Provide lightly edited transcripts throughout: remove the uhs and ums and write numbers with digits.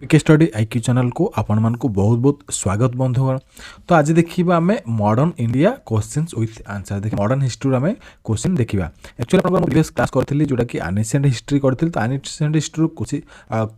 पीके study IQ channel को आपण मान को बहुत बहुत स्वागत बंधुगण। तो आज देखिबा आमे modern India questions with answer देखि मॉडर्न हिस्ट्री आमे क्वेश्चन देखिबा। एक्चुअली आपण प्रीवियस क्लास करथिली जोटा कि एनिशिएंट हिस्ट्री करथिल। तो एनिशिएंट हिस्ट्री कुछ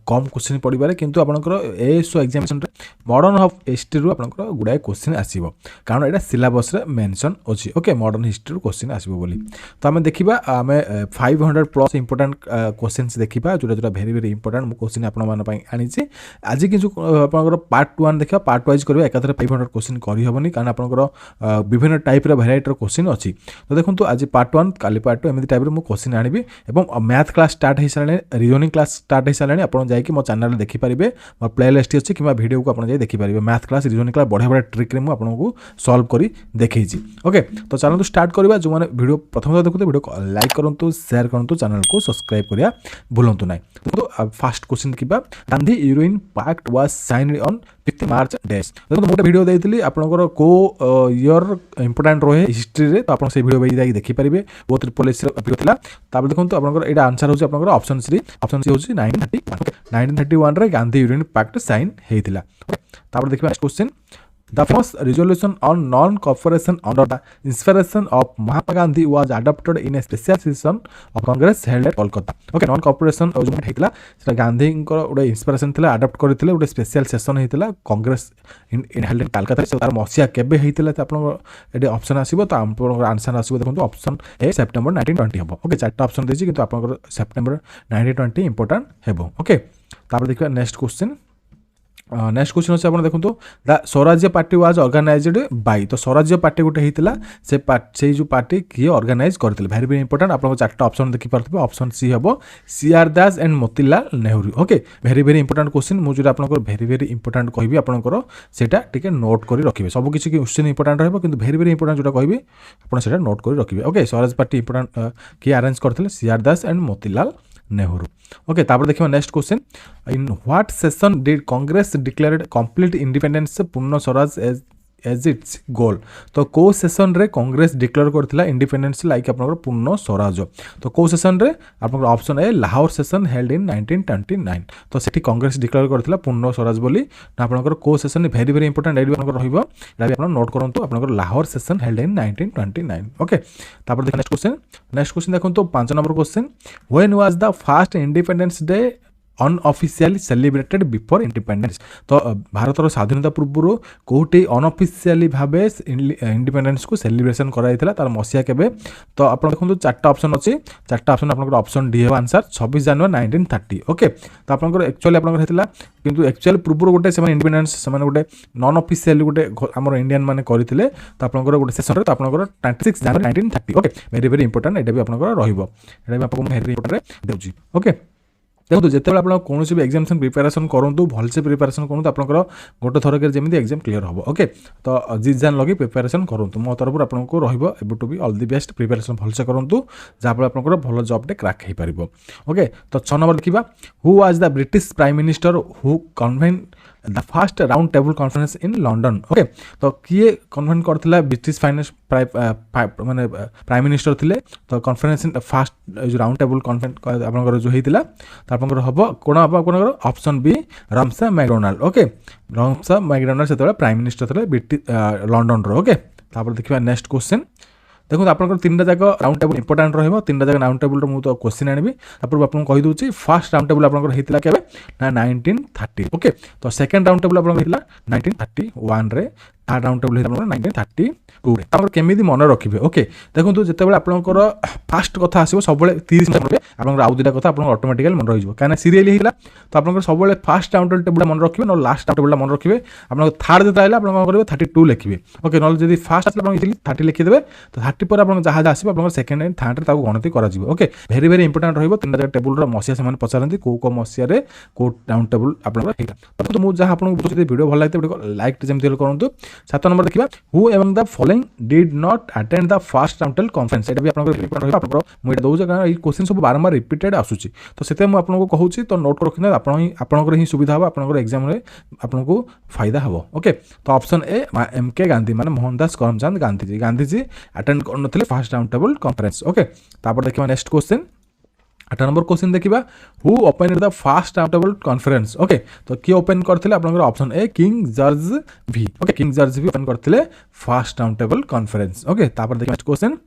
कम क्वेश्चन पडिबारे किंतु आपनकर एएसओ एग्जामिनेशन रे मॉडर्न ऑफ हिस्ट्री रो आपनकर गुडाय क्वेश्चन आसीबो कारण एटा सिलेबस रे मेंशन अछि। ओके मॉडर्न हिस्ट्री क्वेश्चन आसीबो बोली तो आमे देखिबा आमे 500 प्लस इंपोर्टेंट क्वेश्चंस देखिबा जोटा जोटा वेरी वेरी इंपोर्टेंट क्वेश्चन आपण मान पई आनिछि। आज कि आपंकर पार्ट 1 देखा पार्ट वाइज करबा एकाथरे 500 क्वेश्चन करि हबनी कारण आपंकर विभिन्न टाइप रे वेराइटी रो क्वेश्चन अछि। तो देखंतु आज पार्ट 1 काली पार्ट 2 एमि टाइप रे मु क्वेश्चन आनिबी एवं मैथ क्लास स्टार्ट हे साले रीजनिंग क्लास स्टार्ट हे साले आपण जाय कि मो चैनल रे देखि परिबे मोर प्लेलिस्ट अछि किबा वीडियो को आपण जाय देखि परिबे मैथ क्लास रीजनिंग क्लास बढ़िया बढ़िया ट्रिक रे मु आपण को सॉल्व करी देखैछि। ओके तो चलंतु स्टार्ट करबा जो माने वीडियो प्रथम देखुते वीडियो को लाइक करंतु शेयर करंतु चैनल को सब्सक्राइब करिया भूलंतु नाही। तो फर्स्ट क्वेश्चन किबा Gandhi Irwin pact was signed on 5 March dash. देखो मोटे वीडियो देइतली आपनकर को ईयर इंपोर्टेंट रहे हिस्ट्री रे तो आपन से वीडियो बई जाई देखि परिबे बहुत पॉलिसी वीडियो थिला। तापर देखंतु आपनकर एटा आंसर होची आपनकर ऑप्शन सी होची 1931 रे गांधी यूरोइन पैक्ट साइन हेइतिला। तापर देखबा next question The famous resolution on non-cooperation under the inspiration of Mahatma Gandhi was adopted in a special session of Congress held at Kolkata. Okay, non-cooperation जो हेइतिला सेटा गांधी को उडे inspiration थिला adopt करथिले उडे special session हेइतिला Congress in held in Calcutta से तार मसिया केबे हेइतिला त आपन एटे ऑप्शन आसीबो त आपन आंसर आसीबो देखंतु ऑप्शन ए सितंबर 1920 हेबो। ओके चारटा ऑप्शन देछि किंतु आपन सितंबर 1920 इंपोर्टेंट हेबो। ओके तापर देखिबा नेक्स्ट क्वेश्चन। नेक्स्ट क्वेश्चन अच्छे आप देखो द स्वराज्य पार्टी वाज ऑर्गेनाइज्ड बाय। तो स्वराज्य पार्टी गोटे होता से जो पार्टी किए ऑर्गेनाइज करते वेरी वेरी इंपोर्टेंट आपको चार्टा ऑप्शन देखि पार्थे ऑप्शन सी हम CR Das and Motilal Nehru. Okay very very important question मुझे आपको वेरी वेरी इंपोर्टेंट कहि आपंकर सेटा टिके नोट कर रखिए सब किसी क्वेश्चन इंपोर्टेंट रहिबो किंतु वेरी वेरी इंपोर्टेंट जो कहि आपन सेटा नोट कर रखिए। ओके स्वराज्य पार्टी इंपोर्टेंट किए अरेंज करते CR Das and Motilal Nehru. Okay तापर देखिबा next question in what session did Congress declared complete independence पूर्ण स्वराज एज इट्स गोल। तो को सेशन रे कांग्रेस डिक्लेयर करथिला इंडिपेंडेंस लाइक आपनकर पूर्ण स्वराज। तो को सेशन रे आपनकर option A Lahore session held in 1929। तो सेठी कांग्रेस डिक्लेयर करथिला पूर्ण स्वराज बोली ना आपनकर को सेशन वेरी वेरी इंपोर्टेंट एडी आपनकर रहिबो एटा भी आपन नोट करंतु आपनकर Lahore session held in 1929। Okay तापर देखो नेक्स्ट क्वेश्चन देखंतु 5 नंबर क्वेश्चन when was the first independence day unofficially celebrated before independence. तो भारतर स्वाधीनता पूर्व कोटी अनऑफिशियली भाबे इंडिपेंडेंस को सेलिब्रेशन कराइथिला तार मसिया केबे। तो आपण देखंतु चारटा ऑप्शन अछि चारटा ऑप्शन आपनकर ऑप्शन डी है आंसर 26 जनवरी 1930। ओके तो आपनकर एक्चुअली आपनकर हेतिला किंतु एक्चुअली पूर्व गोटे से इंडिपेंडेंस से गोटे नॉन ऑफिशियली गोटे हमर इंडियन माने करथिले तो आपनकर गोटे सेशन रे तो आपनकर 26 जनवरी 1930। ओके वेरी वेरी इंपोर्टेंट एटा भी आपनकर रहिबो एटा भी आपको वेरी इंपोर्टेंट देउची। ओके देखो जिते आप कौन भी एग्जामिनेशन प्रिपेरेसन करूँ भलसे प्रिपेरेसन करूँ आपंकर गोटे थरक जमी एग्जाम क्लीयर हम। ओके तो जी जान लगे प्रिपेरेसन करूँ मो तरफ आपको रु भी ऑल द बेस्ट प्रिपेरेसन भलसे करूँ जहाँफल आप भल जॉबटे क्रैक हो पार। ओके तो 6 नंबर देखा who was the British prime minister who convene the first round table conference in London. Okay तो किए कन्वेन करथिला ब्रिटिश फाइनेंस माने प्राइम मिनिस्टर थिले तो कॉन्फ्रेंस इन फर्स्ट जो राउंड टेबल कॉन्फ्रेंस आपनकर जो हेतिला तो आपनकर हबो कोन आपनकर option B Ramsay MacDonald. Okay Ramsay MacDonald सेते प्राइम मिनिस्टर थिले ब्रिटिश लंडन रो। ओके तापर देखिबा नेक्स्ट क्वेश्चन देखो आपनकर 3टा जाक राउंड टेबल इंपोर्टेंट रहइबो 3टा जाक राउंड टेबल मु तो क्वेश्चन आनिबी तापर आपन कहि दोची फर्स्ट राउंड टेबल आपनकर हेतिला केबे ना 1930। ओके तो सेकंड राउंड टेबल आपनकर हेतिला 1931 रे थर्ड राउंड टेबल हेतिला 1932 रे तापर केमिति मन रखिबे। ओके देखंतु जते बेले आपनकर फास्ट कथा आसीबो सब बेले 30 मिनिट रे आपनकर आउ दुटा कथा आपनकर ऑटोमेटिकली मन रहिजो काना सीरियली हेतिला तो आपनकर सब बेले फर्स्ट राउंड टेबल मन रखिबे न लास्ट राउंड टेबल मन रखिबे आपनकर थर्ड जते आइला आपन करिबे 32 लिखिबे। ओके न जदी फर्स्ट आइला आपन इजिली 30 लिखि देबे तो 30 पर आपन जहाज आसीबे आपन सेकंड एंड थर्ड रे ताको गणति करा जिवो। ओके वेरी वेरी इंपोर्टेंट रहिबो 3टा जाक टेबल रो मसिया से माने पचारंती को मसिया रे को राउंड टेबल आपन हेता तो मु जहा आपन बुझते वीडियो भल लागते वीडियो लाइक जेमति करंतु। 7 नंबर देखिबा who among the following did not attend the first round table conference एटा भी आपन रिपीट रहिबो आपन मु एटा दोउ कारण ई क्वेश्चन सब बारंबार रिपीटेड आसुची तो सेते मु आपन को कहूची तो नोट रखिना आपन ही सुविधा हो आपन एग्जाम रे आपन को फायदा हबो। ओके तो option A M K Gandhi माने मोहनदास करमचंद गांधी जी अटेंड करनथिले first round table conference. Okay तापर देखिबा नेक्स्ट क्वेश्चन 8 नंबर क्वेश्चन देखिबा who open the first round table conference okay तो किए ओपन करथिले आपनकर option A king George V okay king George V open करथिले first round table conference okay तापर देखिबा next question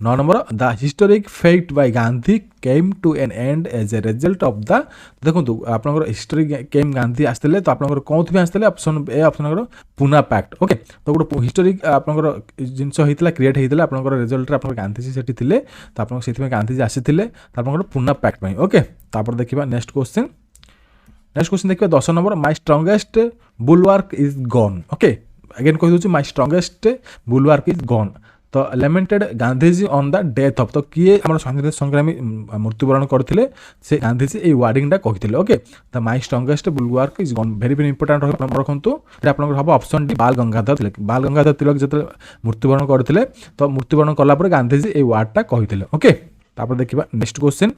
9 number the historic fate by Gandhi came to an end as a result of the देखंतु आपनकर historic केम गांधी आस्तेले तो आपनकर कोंथ भी आस्तेले option A option Poona pact okay तो गोटे हिस्टोरिक आपनकर जिंस होइतला क्रिएट होइतला आपनकर रिजल्ट रे आपनकर गांधी जी सेठी थिले तो आपनकर सेति में गांधी जी आसीथिले तो आपनकर पुना पैक्ट पई ओके तापर देखिबा नेक्स्ट क्वेश्चन देखिबा 10 number my strongest bulwark is gone okay again कहि दोची my strongest bulwark is gone तो lamented Gandhiji on the death of तो किए हमर स्वाधीनता संग्रामी मृत्युवरण करथिले से गांधीजी ए वार्डिंग टा कहिथिले okay the my strongest bulwark is gone very very important रखंतु एटा आपनकर हबो ऑप्शन डी बाल गंगाधर तिलक जते मृत्युवरण करथिले तो मृत्युवरण कला पर गांधीजी ए वार्ड टा कहिथिले ओके तापर देखिबा नेक्स्ट क्वेश्चन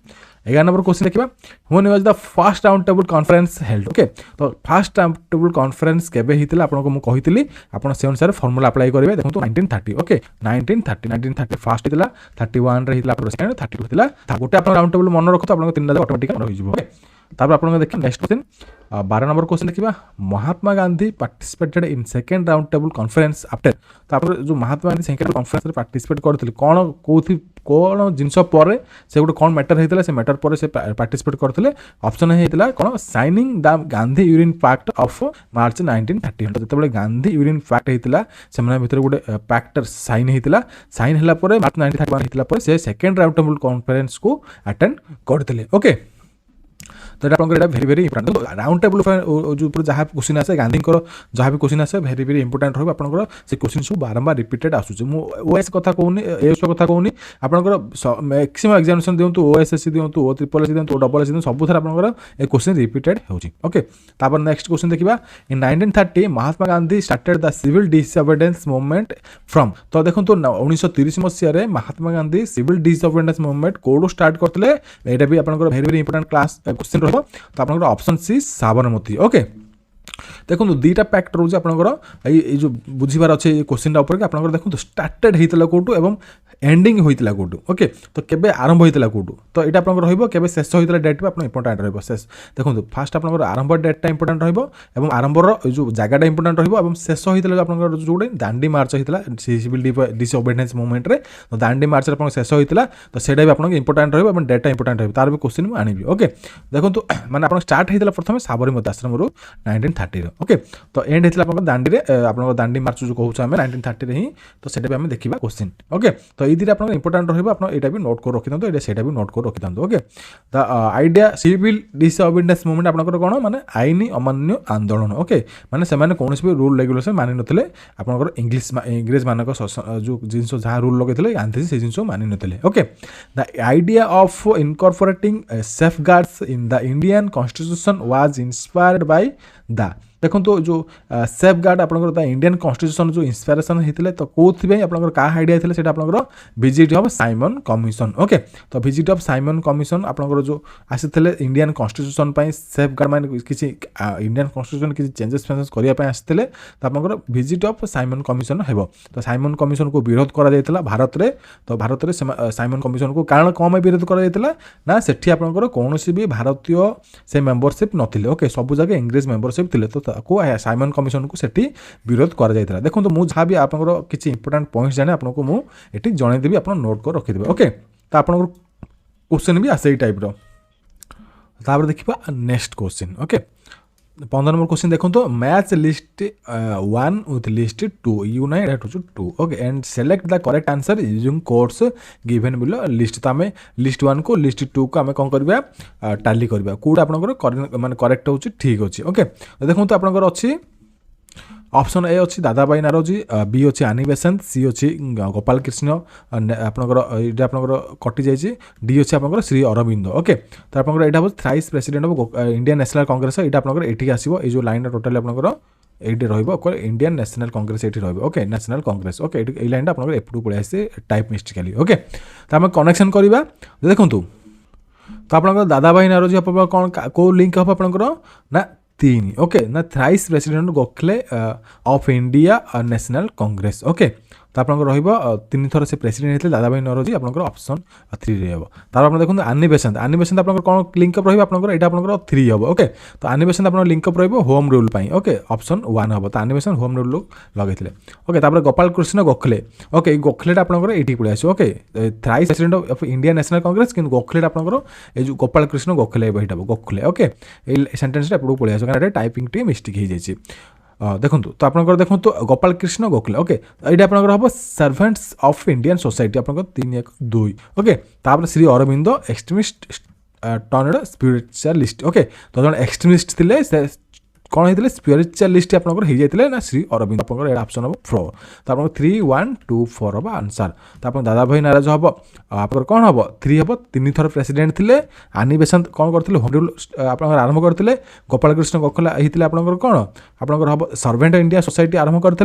11 नंबर क्वेश्चन देखिबा when was the first round table conference held okay तो फर्स्ट राउंड टेबल कॉन्फ्रेंस केबे हितिला आपन को मु कहितली आपन से अनुसार फार्मूला अप्लाई करिवे देखंतु 1930 ओके 1930 फर्स्ट हितिला 31 रे हितिला आपन सेकंड 32 हितिला गोटे आपन राउंड टेबल मन रखतो आपन 3 दा ऑटोमेटिक मन होई जिवो ओके तापर आपन देखिन नेक्स्ट क्वेश्चन 12 नंबर क्वेश्चन देखिबा Mahatma Gandhi participated in second round table conference after तो आप जो महात्मा गांधी सेकंड कॉन्फ्रेंस रे पार्टिसिपेट करथिले कोन जिंस पर से गोटे कौन मैटर होता से मैटर पर से पार्टिसिपेट करथिले ऑप्शन हेतिला कोन signing the Gandhi Irwin pact of March 1930 जतबे गांधी यूरिन पैक्ट हेतिला से माने भीतर गोटे पैक्टर साइन हेतिला साइन हला पर मार्च 1931 हेतिला पर से सेकंड राउंड टेबल कॉन्फ्रेंस को अटेंड करथिले ओके तो आपंकर very very important round table जो जहाँ क्वेश्चन आसे गांधी जहाँ भी क्वेश्चन आसे वेरी वेरी इंपोर्टेंट रहा आपंकर से क्वेश्चन सब बारंबार रिपीटेड आसूँ ओएस कथा कहूनी एस कथा कहूनी आपंकर मैक्सिमम एग्जामिनेशन दिंतु ओएसएससी दिंतु ओ ट्रिपल एस दिंतु डबल एस दिंतु सब आपंकर ए क्वेश्चन रिपीटेड होची ओके तापर नेक्स्ट क्वेश्चन देखिबा in 1930 Mahatma Gandhi started the civil disobedience movement from तो देखंतु 1930 मसिया रे Mahatma Gandhi civil disobedience movement कोड स्टार्ट करथिले एटा भी आपंकर very very important class question तो आपनकर ऑप्शन सी साबरमती ओके देखो दुईटा पैक्ट रोज आपंकर जो बुझीबार अच्छे क्वेश्चन ऊपर आपंकर देखो स्टार्टेड होता कौटू एवं एंडिंग होता कौटू ओके तो केबे आरंभ होता कौटू तो यहाँ आपंकर रही शेष होता डेट भी इंपोर्टेंट रही शेष देखो फास्ट आपंकर आरंभ डेटा इंपोर्टेंट रही आरंभर जो जगह इंपोर्टेंट रही शेष होता आपंकर जो दांडी मार्च होता सिविल डिसओबीडियंस मूवमेंट रे तो दांडी मार्च आप शेष होता तो सेटा भी आपको इंपोर्टेंट रही डेटा इंपोर्टेंट रही तार भी क्वेश्चन आनी ओके देखो मैंने आप स्टार्ट होता प्रथम साबरमती आश्रम 1930 ओके तो एंड होता है दांडी आप दांडी मार्च जो कहूँ आम 1930 ही तो सेटा भी आम देखा क्वेश्चन ओके तो ये दुटा आप इंपोर्टेंट रहा भी नोट कर रखी था सेटा भी नोट कर रखी था okay the idea civil disobedience movement आपंकर कौन माने आईन अमान्य आंदोलन ओके माने से कौन भी रूल रेगुलेशन मानि नथिले आपंकर इंग्रेज मानक जो जिनस जहाँ रूल लगे गांधी से जिनस मानि नथिले okay the idea of incorporating safeguards in the Indian constitution was inspired by the देखो तो जो सेफ गार्ड आपंकर इंडियन कॉन्स्टिट्यूशन जो इंस्पिरेशन होते तो कौन आपंकर क्या आइडिया थे आपंकर visit of Simon commission okay तो विजिट ऑफ साइमन कमिशन आपंकर जो आसी इंडियन कॉन्स्टिट्यूशन सेफ गार्ड माने किसी इंडियन कॉन्स्टिट्यूशन किसी चेंजेस फेंजेस करने आसते तो आपंकर विजिट ऑफ साइमन कमिशन हो तो साइमन कमिशन को विरोध करा भारत में तो भारत में साइमन कमिशन को कारण कौन विरोध करा सेठी आपंकर कौन भी भारतीय से मेंबरशिप नथिले ओके सब जगह इंग्रेज मेंबरशिप थिले तो साइमन कमिशन को सेठी विरोध करा जायतिला देखो तो मुझे भी आपंकर किसी इंपोर्टेंट पॉइंट्स जाने आपको मुझे जनईदेवी आप नोट कर रखिदेवे ओके तो आपंकर क्वेश्चन भी आसे टाइप रो देखा next question okay 15 number question देखो तो match list 1 with list 2 unite to 2 okay and select the correct answer using codes given below list तो आम लिस्ट 1 को लिस्ट 2 को आम कौन करवा टाली करवा कौटा आपंकर माने करेक्ट होची ठीक अच्छे ओके तो देखो तो आपंकर अच्छी ऑप्शन ए अच्छी दादा भाई नारोजी बी अच्छी आनी बेसेंट सी अच्छी गोपाल कृष्ण आपंकर कटि जाइए डी अच्छी आपंकर श्री अरविंद ओके तो आपंकर यहाँ thrice president of Indian National Congress यहाँ आपंकर ये आसो ये लाइन टोटाल आपंकर ये इंडियन नेशनल कांग्रेस ये ओके नेशनल कांग्रेस ओके ये लाइन आपंकर एपटू पड़े आसे टाइप मिस्टेकली ओके तो आम कनेक्शन करवा देखूँ तो आपंकर दादा भाई नारोजी कौन कौ लिंक हम आपंकर ना 3 ओके ना thrice president Gokhale of India national Congress okay तो आप तीन थर से प्रेसिडेंट होते दादा भाई नौरोजी आप ऑप्शन 3 रे हम। तापर आप देखो आनी बेसांत आप कौन लिंकअप रहा आप 3 हम। ओके तो आनी बेसांत आप लिंकअप रहा होम रूल ओके ऑप्शन 1 हम। तो आनी बेसांत होम रूल लगे। ओके तापर गोपाल कृष्ण गोखले ओके गोखलेटा आपंकर ये पड़े आस। Okay thrice president of Indian National Congress कि गोखलेटा आपंकर ये गोपाल कृष्ण गोखले ये गोखले। ओके ये सेंटेंस आपको पड़े आस कारण टाइपिंग टे मिस्टेक हो जाए। देखो तो आपंकर देखो गोपाल कृष्ण गोखले। ओके ये आपंकर हम सर्वेंट्स ऑफ इंडियन सोसाइटी आप 3-1-2। ओके तापर Shri Aurobindo extremist turned spiritualist. Okay तो जन एक्सट्रीमिस्ट थे कौन होते स्पिरिचुअलिस्ट आपंकर हो जाते ना श्री अरविंद आप ऑप्शन हम 4। तो आप 3-1-2-4 हम आंसर। तो आप दादा भाई नाराज हम आप कौन हम 3 हम 3 थर प्रेसिडेंट थे। आनी बेसांत कौन करते होम रूल आप आरंभ करते। गोपाल कृष्ण गोखले होते आपंकर कौन आपंकर हम सर्वेंट इंडिया सोसाइटी आरंभ करते।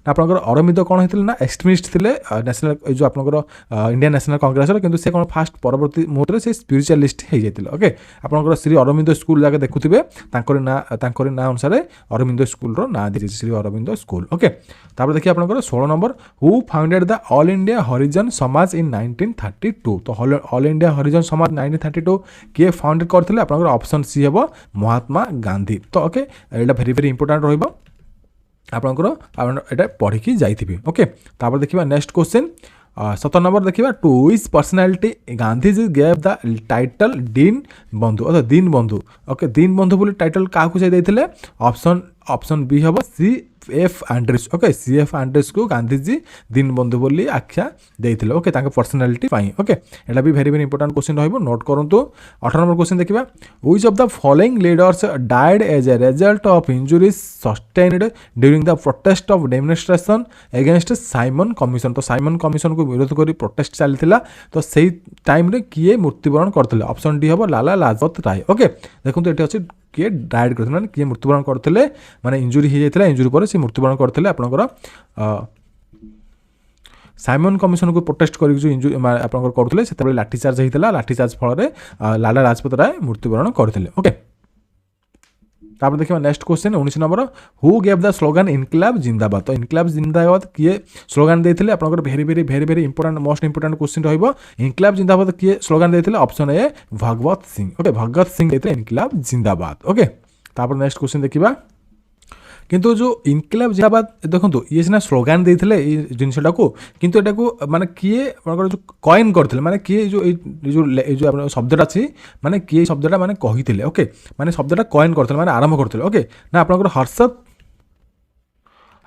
आपंकर अरविंद कौन होते ना एक्सट्रीमिस्ट थे नेशनल जो आपंकर इंडियन नेशनल कांग्रेस किंतु से कौन फास्ट परवर्ती मुहूर्त से स्पिरिचुअलिस्ट हो जाते। ओके आपंकर श्री अरविंद स्कूल जगह देखुए ना अनुसार अरविंद स्कूल ना the Shri Aurobindo school. Okay तापर देखिए आपंकर 16 number who founded the all India Harijan Samaj in 1932। तो ऑल इंडिया हरिजन समाज 1932 किए फाउंडेड करते आपंकर ऑप्शन सी हम महात्मा गांधी। तो ओके यहाँ भेरी भेरी इंपोर्टाट रहा आपंकर पढ़ी जाइए। ओके तापर देखिए नेक्स्ट क्वेश्चन 17 नंबर देखिए to which personality Gandhiji gave the title Deen Bandhu अर्थात दीन बंधु। ओके दीन बंधु बोली टाइटल क्या देते ऑप्शन बी हम CF एंड्रिस। ओके CF एंड्रिस को गांधीजी दीन बंधु बोली आख्या देते। Okay personality. ओके यहाँ भी भेरी भेरी इंपोर्टाट क्वेश्चन रही नोट करूँ। 18 नंबर क्वेश्चन देखिए which of the following leaders died as a result of injuries sustained during the protest of demonstration against Simon commission. तो साइमन कमिशन को विरोध कर protest चलता तो से टाइम किए मृत्युवरण करते ऑप्शन डी हम लाला लाजपत राय। ओके देखो ये अच्छे किए डाइड करते मैंने किए मृत्युवरण करते माने इंजुरी हो जाता इंजुरी पर से मृत्युवरण करते आपंकर साइमन कमिशन को प्रोटेस्ट कर इंजुरी आपंकर करते से लाठीचार्ज होता लाठीचार्ज फल लाला लाजपत राय मृत्युवरण करते। ओके तापर देखिए next question 19 number who gave the slogan Inquilab Zindabad. तो इनकलाब जिंदाबाद किए स्लोगान देते आपंकर very very important most important question रहा इनकलाब जिंदाबाद किए स्लोगान देते option A Bhagwat Singh. Okay Bhagat Singh देते इनकलाब जिंदाबाद। ओके तापर नेक्स्ट क्वेश्चन देखिए किंतु जो इनकलाब जिंदाबाद देखो ये सीना स्लोगान देते जिनटा को किंतु एटा को माने किए जो कॉइन करते माने किए जो शब्दटा अच्छी माने किए शब्दटा माने कही। ओके माने शब्दटा कॉइन करते माने आरंभ करते। ओके ना आपंकर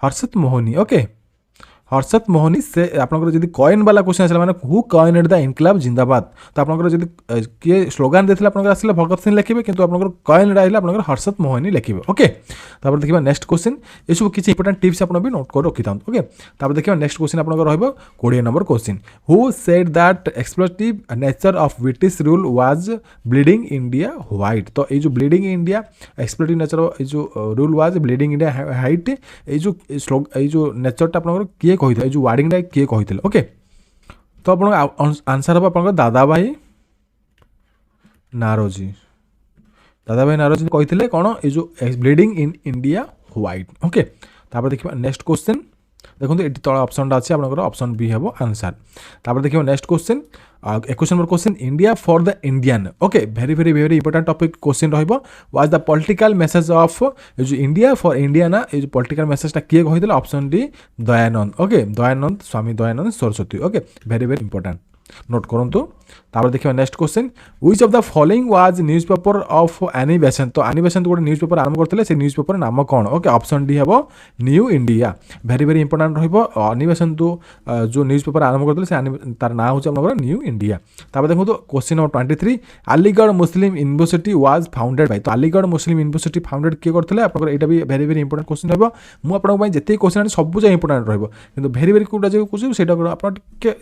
हर्षद मोहनी। ओके हर्षद मोहनी से आपंकर जब कॉइन वाला क्वेश्चन आसा माने हु कॉइनेड द इनकलाब जिंदाबाद। तो आपंकर जब किए स्लोगान देते आसले भगत सिंह लिखे किंतु आपंकर कॉइन आइले आपंकर हर्षद मोहनी लिखे। ओके तापर देखिए नेक्स्ट क्वेश्चन ये सब किसी इंपोर्टेंट टिप्स आप भी नोट कर रखी था। ओके तापर देखिए नेक्स्ट क्वेश्चन आपंकर रहिबो 20 number question who said that explosive nature of British rule was bleeding India white. तो ये जो ब्लीडिंग इंडिया एक्सप्लोसिव नेचर जो rule was bleeding India white ये जो नेचरटा आपंकर किए कही जो वार्डिंग किए कही। ओके तो आप आंसर हम आप दादा भाई नारोजी कहते कौन ये जो bleeding in India white. Okay तापर देखिए नेक्स्ट क्वेश्चन देखो ये तले ऑप्शन अच्छे आप ऑप्शन बी हम आंसर। तापर देखिए next question 21 number question India for the Indian. Okay very very very important topic question रहिबो was the political message of जो इंडिया फॉर इंडिया ना ये जो पॉलिटिकल मेसेजटा किए कही option D Dayanand. Okay Dayanand Swami Dayanand Saraswati. Okay very very important note करूँ। तापर देखिए next question which of the following was newspaper of Annie Besant. तो एनी बेसेंट गोटे न्यूज पेपर आरंभ करते से न्यूज पेपर नाम कौन। ओके ऑप्शन डी हम न्यू इंडिया भेरी भेरी इंपोर्टाट रनी बेसेंट जो न्यूज पेपर आरंभ करते से तार ना हूँ न्यू इंडिया। तापर देखो तो question number 23 Aligarh Muslim university was founded by. तो अलीगढ़ मुस्लिम यूनिवर्सिटी फाउंडेड किए करते आप भी भेरी भेरी इंपोर्टाट क्वेश्चन रहा मुझे जिते क्वेश्चन सब जगह इंपोर्टाट रही भेरी भेरी कौटा जगह क्वेश्चन से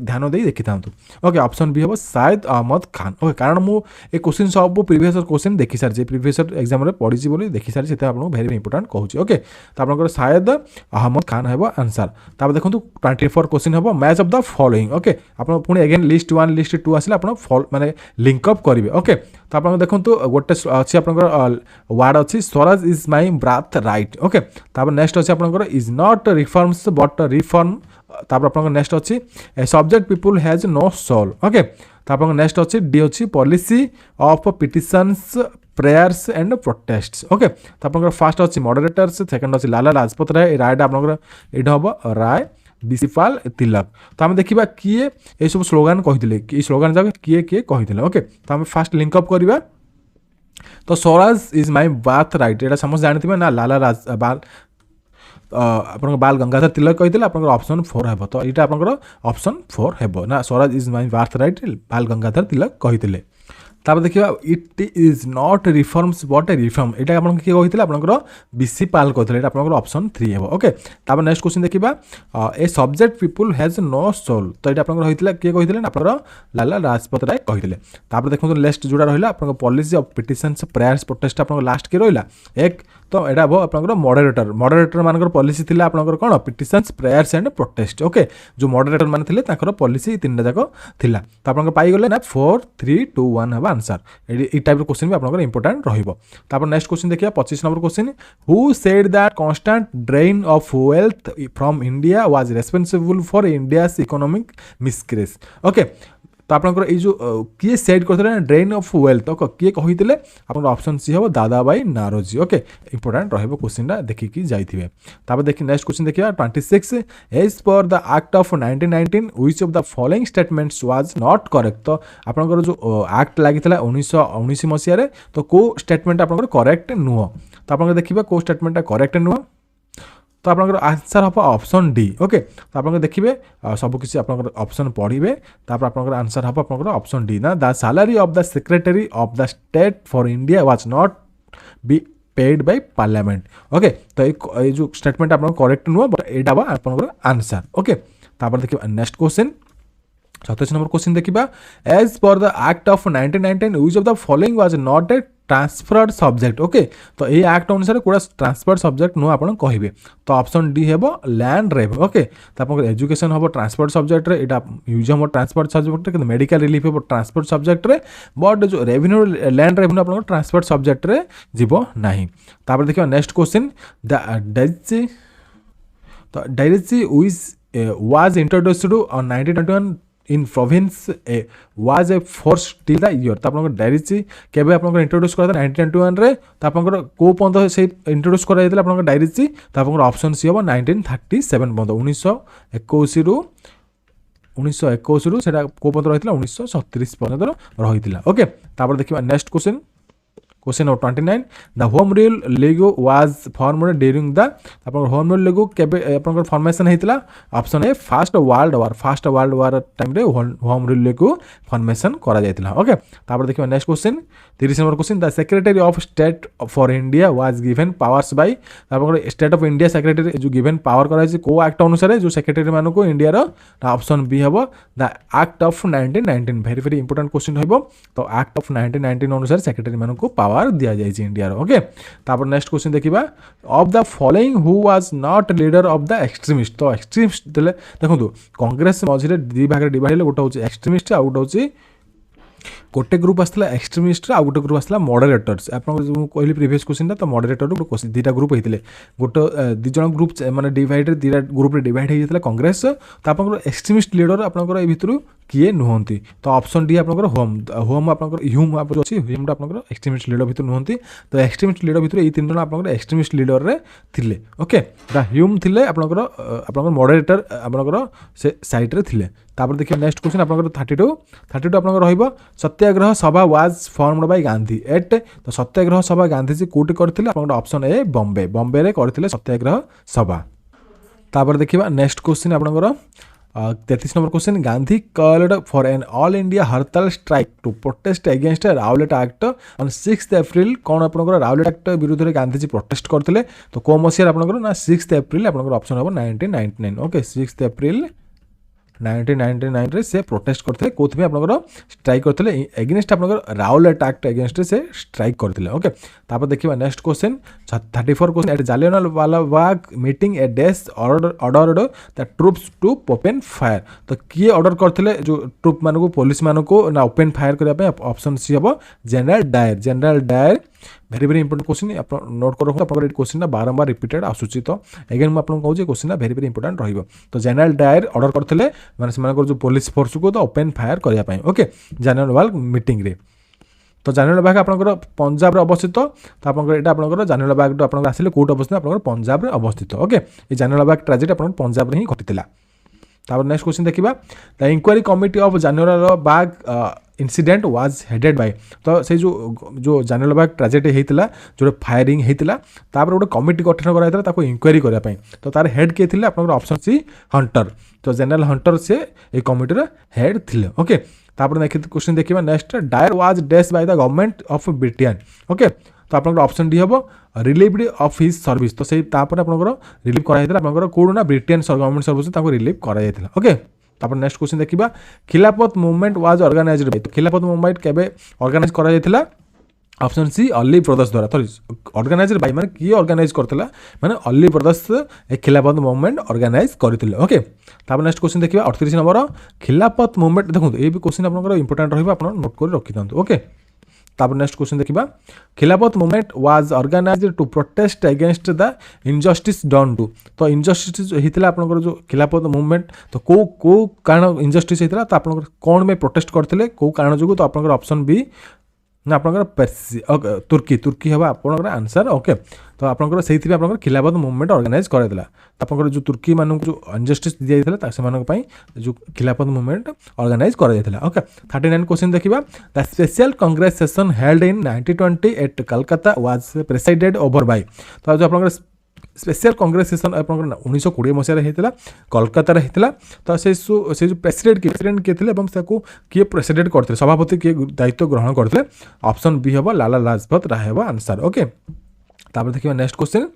ध्यान दे देखी था। ओके ऑप्शन बी हम शायद अहमद खान। ओके कारण मुझे क्वेश्चन सब प्रीवियस क्वेश्चन देखी सारी प्रीवियस एग्जाम में पढ़ी बोली देखी सारी से आपको भेरी इंपोर्टाट कहूँ। ओके तो आप शायद अहमद खान है आंसर। तापर देखो 24 क्वेश्चन हम match of the following. Okay आप पुणी अगेन लिस्ट 1 लिस्ट 2 आसे आप माने लिंकअप करेंगे। ओके तो आप देखो गोटे अच्छी आप वार्ड अच्छी Swaraj is my birth right. Okay तापर नेक्स्ट अच्छे आप is not reforms but reform तापर आपन नेक्स्ट अछि a subject people has no soul okay तापर नेक्स्ट अछि डी अछि policy of petitions prayers and protests okay तापर फास्ट अछि मॉडरेटर्स सेकंड अछि लाला लाजपत राय रायटा आपन एटा हबो राय बिसिपाल तिलक तो आम देखा किए ये सब स्लोगान कही कि स्लोगान जाक किए किए कही ओके तो आम फास्ट लिंकअप करवा तो Swaraj is my birth right ये समस्त जानते ना लाला राज बाल आप बाल गंगाधर तिलक कही आप ऑप्शन 4 हे तो यहाँ आप ऑप्शन 4 हे ना Swaraj is my birth right Bal Gangadhar Tilak कही तापर देखिए it is not reforms but a reform ये आप किए कही आप बीसी पाल कहते आप ऑप्शन 3 हे ओके तापर नेक्स्ट क्वेश्चन देखा a subject people has no soul तो ये आप किए कही आप लाला लाजपत राय कही तापर देखो नेक्स्ट जोड़ा रहा आप policy of petitions prayers protest आप लास्ट किए रहा एक तो यहाँ हम आप मॉडरेटर मॉडरेटर मान पॉलिसी थी आप कौन petitions prayers and protest okay जो मॉडरेटर मैंने थे पॉलिसी तीन जाक थिला तो आप पाइगले ना 4 3 2 1 है आंसर ये टाइप क्वेश्चन भी आप इंपोर्टेंट रहा नेक्स्ट क्वेश्चन देखिए 25 number question who said that constant drain of wealth from India was responsible for India's economic miscarriage okay तो आपंकर जो किए सेट करते ड्रेन ऑफ वेल्थ ओके किए कही आप ऑप्शन सी हम Dadabhai Naoroji okay important रहा क्वेश्चन देखिकी जाइए तापर देखिए नेक्स्ट क्वेश्चन देखिए 26 as per the act of 1919 which of the following statements was not correct तो आपंकर जो एक्ट लगी 1919 मसीह तो को स्टेटमेंट आपंकर करेक्ट नुह तो आप देखिए को स्टेटमेंट करेक्ट नुह तो आप आंसर हम ऑप्शन डी ओके तो आप देखिए सबकि आप ऑप्शन पढ़े तापर आप आंसर हम आप ऑप्शन डी ना the salary of the secretary of the state for India was not be paid by parliament okay तो ये जो स्टेटमेंट आप करेक्ट नुह बट यहाँ आप आंसर ओके तापर देखिए नेक्स्ट क्वेश्चन 27 नंबर क्वेश्चन देखा as per the act of 1919 which of the following was not a transferred subject okay तो ये एक्ट अनुसार कौड़ा ट्रांसफर्ड सब्जेक्ट नुह आप कहे तो ऑप्शन डी हे लैंड रेव ओके तो आप एजुकेशन हम ट्रांसफर्ड सब्जेक्ट यहाँ यूज हम ट्रांसफर्ड सब्जेक्ट मेडिकल रिलीफ हम ट्रांसफर्ड सब्जेक्ट बट जो रेवेन्यू लैंड रेवेन्यू आप ट्रांसफर्ड सब्जेक्ट जीव ना तापर देखिए next question the dyarchy was introduced on 1921 in province was a force till the year तो आप डायरेक्सी केबे आप इंट्रोड्यूस करा 1921 रे तो आप को पर्यंत से इंट्रोड्यूस कराइला आप डायरेक्सी तो आप ऑप्शन सी हम 1937 पर्यंत 1921 रु 1921 रु सेटा को पर्यंत रहितला 1937 पर्यंत रहितला ओके तापर देखिबा next question question number 29 the home rule league was formed during the home rule league केबे आपन फॉर्मेशन हेतिला option A first world war time रे होम रूल लीग फॉर्मेशन करा जायतिला ओके तापर देखिबा next question 30 number question the secretary of state for India was given powers by आपन state of India secretary जो गिवन पावर करा छै को एक्ट अनुसार जो सेक्रेटरी मानु को इंडिया रो ऑप्शन बी हबो the act of 1919 very very important question होइबो तो एक्ट ऑफ 1919 अनुसार सेक्रेटरी मानु को पावर दिया जाए इंडिया ओके तापर नेक्स्ट क्वेश्चन देखिबा of the following who was not leader of the extremist तो एक्सट्रीमिस्ट देखो कांग्रेस मझे दी भाग डिवाइड गोटे हूँ एक्सट्रीमिस्ट आ गोटे गोटे ग्रुप आसला एक्सट्रीमिस्ट आ गोटे ग्रुप आसला मॉडरेटर्स आप कहली प्रीवियस क्वेश्चन तो मॉडरेटर दुटा ग्रुप होते गोटे दी जन ग्रुप माने डिवाइड दुटा ग्रुप डिवाइड होता कांग्रेस तो आप एक्सट्रीमिस्ट लीडर आपंकर भितर किए नुहति तो ऑप्शन डी आप होम होम आप ह्यूम आप अच्छी ह्यूम आप एक्सट्रीमिस्ट लीडर भितर नुहति तो एक्सट्रीमिस्ट लीडर भितर ये 3 जन आप एक्सट्रीमिस्ट लीडर रे थिले ओके द ह्यूम थिले आपंकर मॉडरेटर आपंकर से साइड रे थिले तापर देखिए नेक्स्ट क्वेश्चन आपंकर 32 आपंकर रहिबो Satyagraha Sabha was formed by Gandhi at तो सत्याग्रह सभा गांधीजी कोठी करथिले आपंकर ऑप्शन ए बॉम्बे रे करथिले सत्याग्रह सभा तापर देखिबा नेक्स्ट क्वेश्चन आपंकर 33 number question Gandhi called for an all India hartal strike to protest against Rowlatt act on 6 April कौन आपंकर राउलेट एक्ट विरुद्ध में गांधीजी प्रोटेस्ट करते तो कौ मसीह आपंकर ना 6 एप्रिल आपंकर ऑप्शन हम 1999 ओके 6 एप्रिल 1999 रे से प्रोटेस्ट करते कोथि आपंकर स्ट्राइक करते एगेंस्ट आपंकर राउलेट एक्ट एगेंस्ट से स्ट्राइक करते ओके तापर देखिबा next question 34 question at Jallianwala Bagh meeting a डेस ordered the troops to open fire तो किए ऑर्डर करते जो ट्रूप मानक पुलिस मानक ना ओपन फायर करने ऑप्शन सी हम जनरल डायर भेरी भेरी इंपोर्टेंट क्वेश्चन आप नोट कर रखो आपन क्वेश्चन बारंबार रिपीटेड आसुची तो अगेन मैं आपन कहूँ क्वेश्चन भेरी भेरी इंपोर्टेंट रहिबो तो जनरल डायर ऑर्डर करथिले माने सेमानकर जो पुलिस फोर्स को तो ओपन फायर करिया पई ओके जनरल वाल मीटिंग रे तो जानुआल बाग आपंकर पंजाब रे अवस्थित तो आपंकर एटा आपंकर जानुआल बाग आपंकर आसिले कोर्ट अवस्थित आपंकर पंजाब रे अवस्थित ओके ये जानुआल बाग ट्रेजेडी आपंकर पंजाब रे ही घटितला तापर नेक्स्ट क्वेश्चन देखिबा the inquiry committee of Jallianwala Bagh incident was headed by तो से जो जानुआल बाग ट्रेजेडी हेतिला जो फायरिंग हेतिला तापर गोटे कमिटी गठन करा हेतिला ताको इंक्वायरी करिया पई तो तार हेड के थिले आपंकर ऑप्शन सी हंटर तो जनरल हंटर से ए कमिटी रे हेड थिले ओके तापर नेक्स्ट क्वेश्चन देखिबा next Dyer was death by the government of Britain okay तो आपनकर ऑप्शन डी हबो रिलीव्ड ऑफ हिज सर्विस तो से तापर आपनकर रिलीव करा हेतिला आपनकर कोड ना ब्रिटेन गवर्नमेंट सर्विस ताको रिलीव करा हेतिला ओके तापर नेक्स्ट क्वेश्चन देखिबा Khilafat movement was organised by तो खिलाफत मूवमेंट केबे ऑर्गेनाइज करा हेतिला ऑप्शन सी अली ब्रदर्स द्वारा तो ऑर्गेनाइज्ड बाय माने की ऑर्गेनाइज करथिला माने अली ब्रदर्स ए खिलाफत मूवमेंट ऑर्गेनाइज करथिले ओके तापर नेक्स्ट क्वेश्चन देखिबा 38 नंबर खिलाफत मूवमेंट देखो ए भी क्वेश्चन आपनकर इंपोर्टेंट रहबा आपन नोट कर रखि दंतु ओके तापर नेक्स्ट क्वेश्चन देखिबा Khilafat movement was organized to protest against the injustice done to तो इनजस्टिस हितला आपनकर जो खिलाफत मूवमेंट तो को कारण इनजस्टिस हितला तो आपनकर कोन में प्रोटेस्ट करथिले को कारण जोगु तो आपनकर ऑप्शन बी ना आपनकर तुर्की हवा आपनकर आंसर ओके तो आपनकर सेहिथि आपनकर खिलाफत मूवमेंट ऑर्गेनाइज करैदला आपनकर जो तुर्की मानन जो इनजस्टिस दिया दिला ता सेमानक पई जो खिलाफत मूवमेंट ऑर्गेनाइज करा दिला ओके 39 क्वेश्चन देखिबा the special Congress session held in 1920 at Calcutta was presided over by तो जो आपनकर स्पेशल कांग्रेस सेशन आपनकर 1920 मसिया रे हेतला कोलकाता रे हेतला तो से जो प्रेसिडेंट के थिले एवं ताको के प्रेसिडेंट करथिले सभापति के दायित्व ग्रहण करथिले ऑप्शन बी हबो लाला लाजपत राय हबो आंसर ओके तापर देखिबा नेक्स्ट क्वेश्चन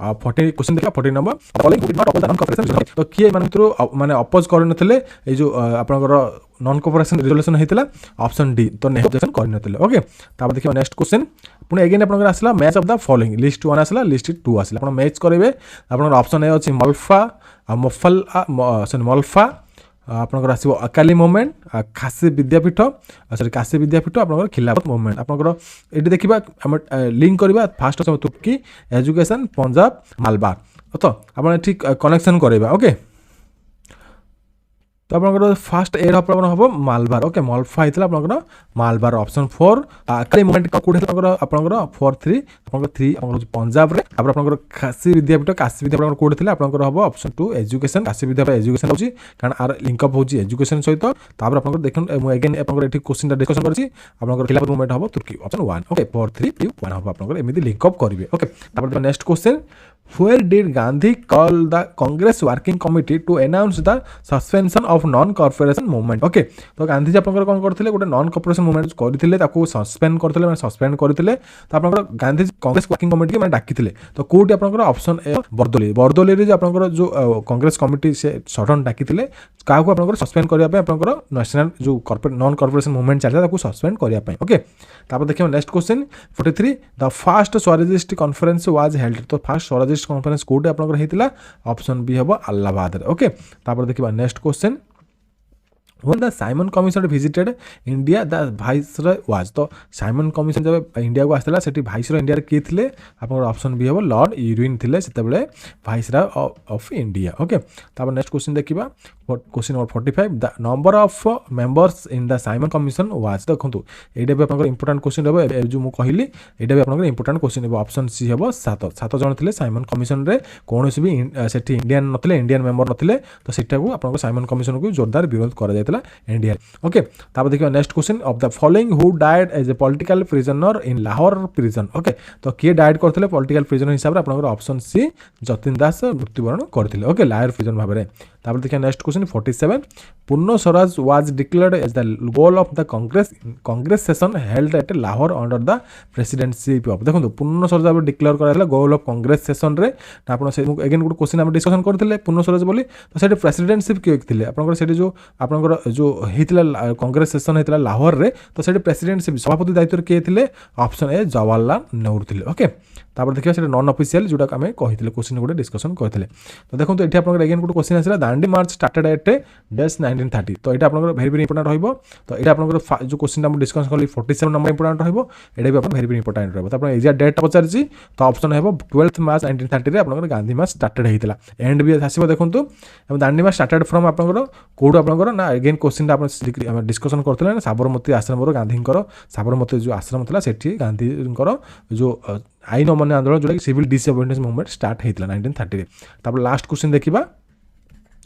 40 क्वेश्चन देखा 40 number following did not oppose the non cooperation तो किए माने अपोज करन नथिले ए जो आपनकर नॉन कोऑपरेशन रिजोल्यूशन हेतिला ऑप्शन डी तो ने ऑब्जेक्शन करन नथिले ओके तापर देखिबा नेक्स्ट क्वेश्चन पुणे अगेन आपनकर आसला match of the following list 1 आसला लिस्ट 2 आसला आपण मैच करिवे आपनकर ऑप्शन ए अछि मल्फा मफल मल्फा आपनकर आसीबो अकाली मूवमेंट खासी विद्यापीठ सॉरी काशी विद्यापीठ आपनकर खिलाफत मूवमेंट आपनकर एटी देखिबा हम लिंक करबा फास्ट अछि तुर्की एजुकेशन पंजाब मालबार तो आपण ठीक कनेक्शन करबा ओके तो आपनकर फास्ट एड आपन हबो मालबार ओके मल्फा हितला आपनकर मालबार ऑप्शन 4 अकाली मूवमेंट कोड हितला आपनकर 43 आपनकर 3 आपनकर पंजाब रे आपन आपनकर काशी विद्यापीठ आपनकर कोड थिला आपनकर हबो ऑप्शन 2 एजुकेशन काशी विद्यापीठ एजुकेशन होची कारण आर लिंक अप होची एजुकेशन सहित तापर आपनकर देखन मु अगेन आपनकर एठी क्वेश्चन डिस्कशन करछि आपनकर खिलाफत मूवमेंट हबो तुर्की ऑप्शन 1 ओके 4 3 2 1 हबो आपनकर एमिति लिंक अप करिवे ओके तापर next question Where did Gandhi call the Congress Working Committee to announce the suspension of non-cooperation movement? Okay, तो गांधी जी आपनकर कोन करथिले गोटे नॉन कॉर्पोरेशन मूवमेंट करथिले ताको सस्पेंड करथिले माने सस्पेंड करथिले तो आपनकर गांधी कांग्रेस वर्किंग कमिटी के माने डाकिथिले तो कोडी आपनकर ऑप्शन ए बरदोली रे जे आपनकर जो कांग्रेस कमिटी से सडन डाकिथिले का को आपनकर सस्पेंड करिया पे आपनकर नेशनल जो कॉर्पोरेट नॉन कॉर्पोरेशन मूवमेंट चलता ताको सस्पेंड करिया पे ओके तापर देखियो next question 43 the first Swarajist conference was held तो फर्स्ट स्वराजिस्ट कॉन्फ्रेंस कोड आपनकर हेतिला ऑप्शन बी हबो अल्लाहाबाद रे ओके तापर देखिबा next question when the Simon Commission visited India the viceroy was तो साइमन कमिशन जब इंडिया को आसला सेठी वाइसरॉय इंडिया रे के थिले आपन ऑप्शन बी हबो लॉर्ड इरविन थिले सेते बेले वाइसरॉय ऑफ इंडिया ओके तापर नेक्स्ट क्वेश्चन देखिबा question number 45 the number of members in the Simon commission was देखंतु एडा भी आपन इंपोर्टेंट क्वेश्चन हबो जो मु कहिली एडा भी आपन इंपोर्टेंट क्वेश्चन हबो ऑप्शन सी हबो 7 जण थिले साइमन कमिशन रे कोनोसी भी सेठी इंडियन नथिले इंडियन मेंबर नथिले तो सेटा को आपन साइमन कमिशन को जोरदार विरोध करा इंडिया ओके तापर देखियो next question of the following who died as a political prisoner in Lahore prison okay तो किए डाइड करथिले पॉलिटिकल प्रिजनर हिसाब रे आपनकर ऑप्शन सी जतिन दास मृत्युवरण करथिले ओके लाहौर प्रिजन भाबरे तापर देखियो next question 47 Purna Swaraj was declared as the goal of the Congress session held at Lahore under the presidentship of देखो पूर्ण स्वराज डिक्लेयर कराइला गोल ऑफ कांग्रेस सेशन रे आपण से अगेन गुड क्वेश्चन हम डिस्कशन करथिले पूर्ण स्वराज बोली तो सेठी प्रेसिडेंटशिप के थिले आपनकर सेठी जो आपनकर जो हेतिला कांग्रेस सेशन हेतिला लाहौर रे तो सेठी प्रेसिडेंटशिप सभापति दायित्व के थिले ऑप्शन ए जवाहरलाल नेहरू थिले ओके तापर देखियो सेठी नॉन ऑफिशियल जोटा हमें कहिथिले क्वेश्चन गुड डिस्कशन करथिले तो देखो एठी आपनकर अगेन गुड क्वेश्चन आसला the Dandi March started at days 1930 तो यहाँ आपको भेरी भेरी इंपोर्टेंट रहिबो तो यहाँ आपको जो क्वेश्चन मैं डिस्कस कली 47 नंबर इंपोर्टेंट रहिबो एटा भी आपको भेरी भेरी इंपोर्टेंट रहिबो तो आपन एग्जैक्ट डेट पचारछि तो ऑप्शन हेबो 12 मार्च 1930 रे आपन गांधी मार्च स्टार्टेड हेतिला एंड भी आसीबो देखंतु एवं दांडी मार्च स्टार्टेड फ्रॉम आपन कोड आपन ना अगेन क्वेश्चन आपन डिस्कशन करथिले ना साबरमती आश्रम गांधी साबरमती जो आश्रम था सेठी गांधी जो आईन अमान्य आंदोलन जोटा कि सिविल डिसअबेडियंस मूवमेंट स्टार्ट होता 1930 तापर लास्ट क्वेश्चन देखा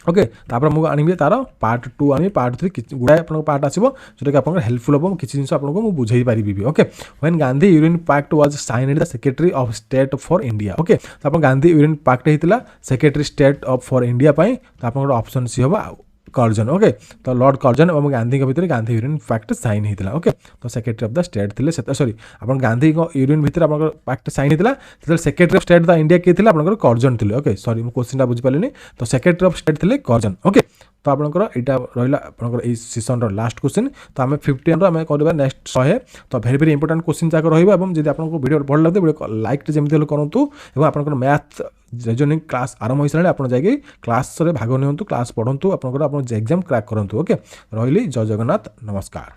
ओके तापर मुझे आनी तार पार्ट 2 आनी पार्ट 3 गुड़ाए आप पार्ट आसो जोटा कि आप हेल्पफुल हम किसी जिन आपको मुझे बुझे पारि भी okay when Gandhi union pact was signed the secretary of state for India okay तो आप गांधी यूनियन पैक्ट होता secretary state of for India तो आप ऑप्शन सी हम कर्जन ओके तो लॉर्ड कर्जन और गांधी भितर गांधी यूनियन पैक्ट साइन होता ओके तो सेक्रेटरी ऑफ द स्टेट थे सॉरी आप गांधी यूनियन भितर आप पैक्ट साइन होता secretary of state the India किए थे आप कर्जन थे ओके सॉरी मुझे क्वेश्चन बुझीपारे तो सेक्रेटरी ऑफ स्टेट थे कर्जन ओके तो आपंकर यहाँ रहा आपंकर सीजन लास्ट क्वेश्चन तो आम 51 आम करवा नेक्स्ट 100 तो भेरी भेरी इंपोर्टेंट क्वेश्चन जाक रही आपको वीडियो भल लगे वीडियो लाइक जमी करूँ और आपंकर मैथ रिजनिंग क्लास आरंभ हो सारे आप जाकि क्लास भाग नियंतु क्लास पढ़ु आपंकर एग्जाम क्रैक करूँ ओके रही जय जगन्नाथ नमस्कार।